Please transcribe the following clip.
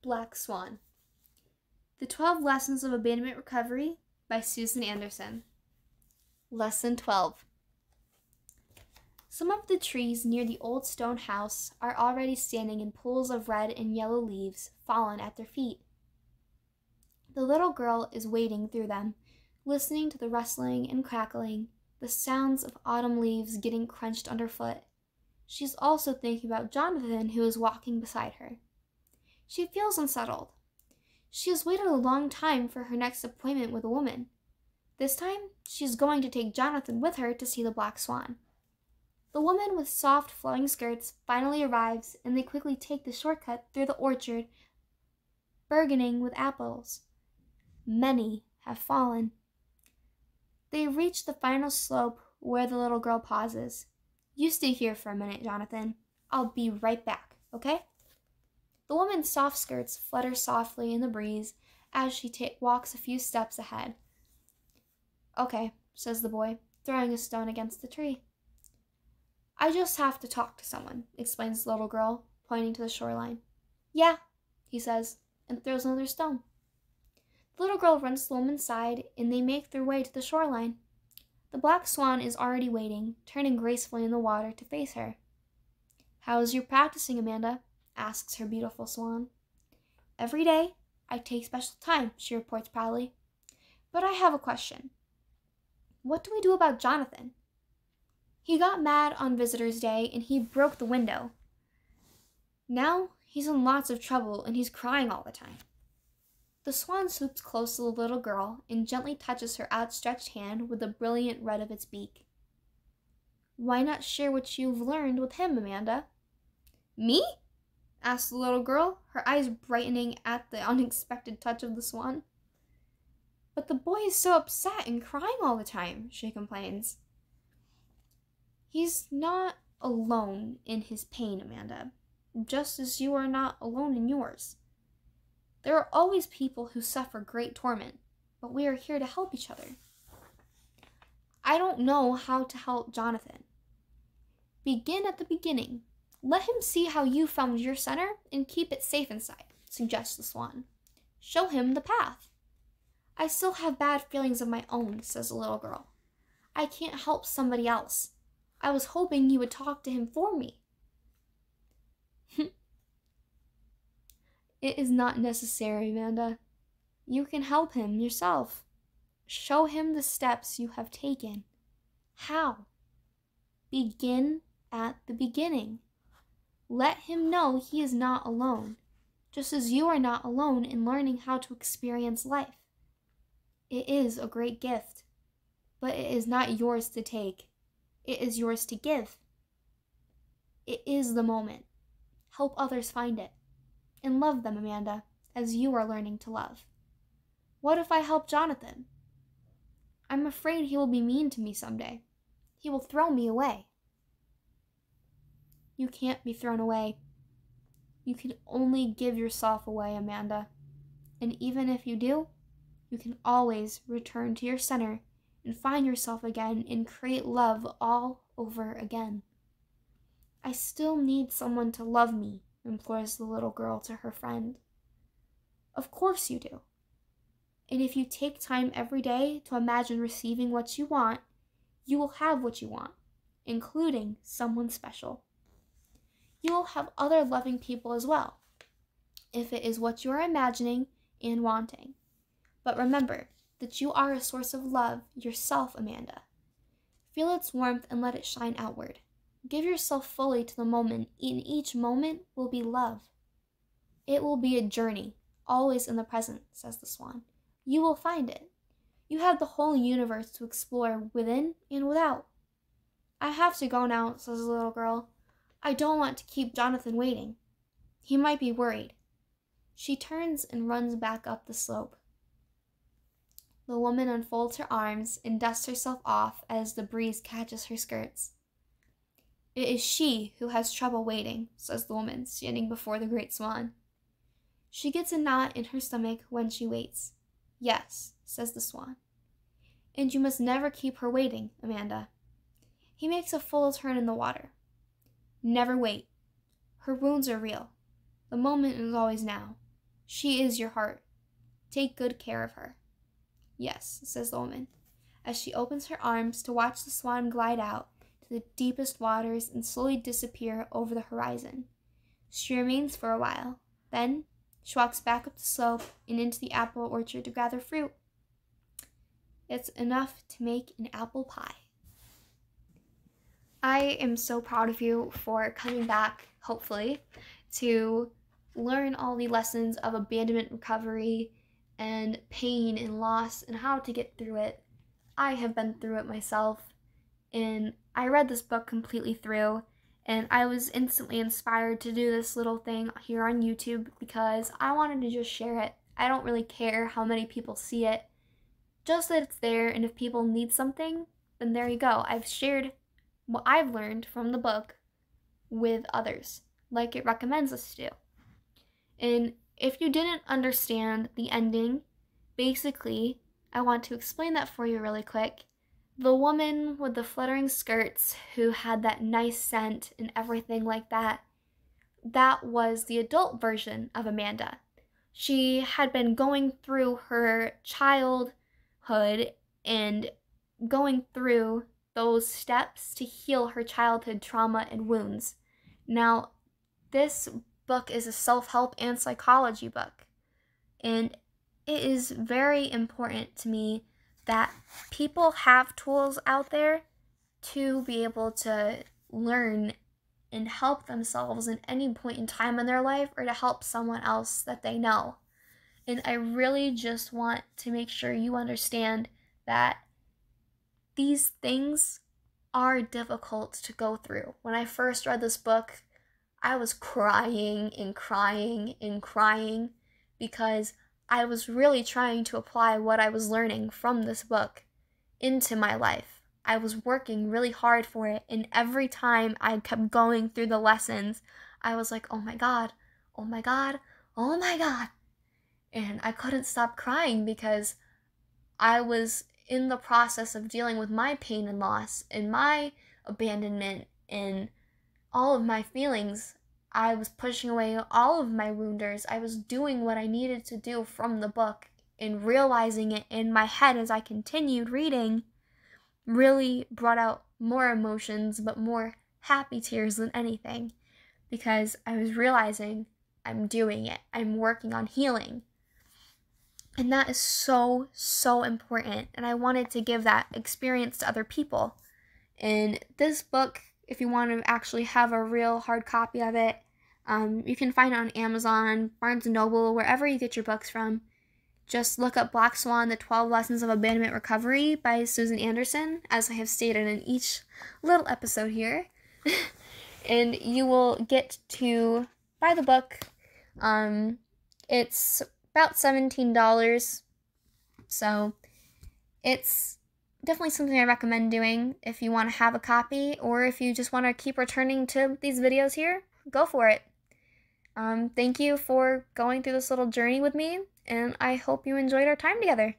Black Swan. The 12 Lessons of Abandonment Recovery by Susan Anderson. Lesson 12. Some of the trees near the old stone house are already standing in pools of red and yellow leaves fallen at their feet. The little girl is wading through them, listening to the rustling and crackling, the sounds of autumn leaves getting crunched underfoot. She's also thinking about Jonathan, who is walking beside her. She feels unsettled. She has waited a long time for her next appointment with a woman. This time, she is going to take Jonathan with her to see the Black Swan. The woman with soft, flowing skirts finally arrives, and they quickly take the shortcut through the orchard, burgeoning with apples. Many have fallen. They reach the final slope where the little girl pauses. "You stay here for a minute, Jonathan. I'll be right back, okay?" The woman's soft skirts flutter softly in the breeze as she walks a few steps ahead. "Okay," says the boy, throwing a stone against the tree. "I just have to talk to someone," explains the little girl, pointing to the shoreline. "Yeah," he says, and throws another stone. The little girl runs to the woman's side, and they make their way to the shoreline. The Black Swan is already waiting, turning gracefully in the water to face her. "How's your practicing, Amanda?" asks her beautiful swan. "Every day. I take special time," she reports proudly. "But I have a question. What do we do about Jonathan? He got mad on Visitor's Day and he broke the window. Now he's in lots of trouble and he's crying all the time." The swan swoops close to the little girl and gently touches her outstretched hand with the brilliant red of its beak. "Why not share what you've learned with him, Amanda?" "Me?" asks the little girl, her eyes brightening at the unexpected touch of the swan. "But the boy is so upset and crying all the time," she complains. "He's not alone in his pain, Amanda, just as you are not alone in yours. There are always people who suffer great torment, but we are here to help each other." "I don't know how to help Jonathan." "Begin at the beginning. Let him see how you found your center and keep it safe inside," suggests the swan. "Show him the path." "I still have bad feelings of my own," says the little girl. "I can't help somebody else. I was hoping you would talk to him for me." "It is not necessary, Amanda. You can help him yourself. Show him the steps you have taken." "How?" "Begin at the beginning. Let him know he is not alone, just as you are not alone in learning how to experience life. It is a great gift, but it is not yours to take. It is yours to give. It is the moment. Help others find it. And love them, Amanda, as you are learning to love. What if I help Jonathan? I'm afraid he will be mean to me someday. He will throw me away." "You can't be thrown away. You can only give yourself away, Amanda. And even if you do, you can always return to your center and find yourself again and create love all over again." "I still need someone to love me," implores the little girl to her friend. "Of course you do. And if you take time every day to imagine receiving what you want, you will have what you want, including someone special. You will have other loving people as well, if it is what you are imagining and wanting. But remember that you are a source of love yourself, Amanda. Feel its warmth and let it shine outward. Give yourself fully to the moment, and each moment will be love. It will be a journey, always in the present," says the swan. "You will find it. You have the whole universe to explore within and without." "I have to go now," says the little girl. "I don't want to keep Jonathan waiting. He might be worried." She turns and runs back up the slope. The woman unfolds her arms and dusts herself off as the breeze catches her skirts. "It is she who has trouble waiting," says the woman, standing before the great swan. She gets a knot in her stomach when she waits. "Yes," says the swan. "And you must never keep her waiting, Amanda." He makes a full turn in the water. "Never wait. Her wounds are real. The moment is always now. She is your heart. Take good care of her." "Yes," says the woman, as she opens her arms to watch the swan glide out to the deepest waters and slowly disappear over the horizon. She remains for a while. Then she walks back up the slope and into the apple orchard to gather fruit. It's enough to make an apple pie. I am so proud of you for coming back, hopefully, to learn all the lessons of abandonment recovery and pain and loss and how to get through it. I have been through it myself, and I read this book completely through, and I was instantly inspired to do this little thing here on YouTube because I wanted to just share it. I don't really care how many people see it, just that it's there, and if people need something, then there you go. I've shared what I've learned from the book with others, like it recommends us to do. And if you didn't understand the ending, basically, I want to explain that for you really quick. The woman with the fluttering skirts who had that nice scent and everything like that, that was the adult version of Amanda. She had been going through her childhood and going through those steps to heal her childhood trauma and wounds. Now, this book is a self-help and psychology book, and it is very important to me that people have tools out there to be able to learn and help themselves in any point in time in their life or to help someone else that they know. And I really just want to make sure you understand that these things are difficult to go through. When I first read this book, I was crying and crying and crying because I was really trying to apply what I was learning from this book into my life. I was working really hard for it, and every time I kept going through the lessons, I was like, oh my God, oh my God, oh my God. And I couldn't stop crying because I was in the process of dealing with my pain and loss and my abandonment and all of my feelings. I was pushing away all of my wounders. I was doing what I needed to do from the book, and realizing it in my head as I continued reading really brought out more emotions, but more happy tears than anything, because I was realizing I'm doing it. I'm working on healing. And that is so, so important. And I wanted to give that experience to other people. And this book, if you want to actually have a real hard copy of it, you can find it on Amazon, Barnes & Noble, wherever you get your books from. Just look up Black Swan, The 12 Lessons of Abandonment Recovery by Susan Anderson, as I have stated in each little episode here. And you will get to buy the book. It's about $17, so it's definitely something I recommend doing if you want to have a copy, or if you just want to keep returning to these videos here, go for it. Thank you for going through this little journey with me, and I hope you enjoyed our time together.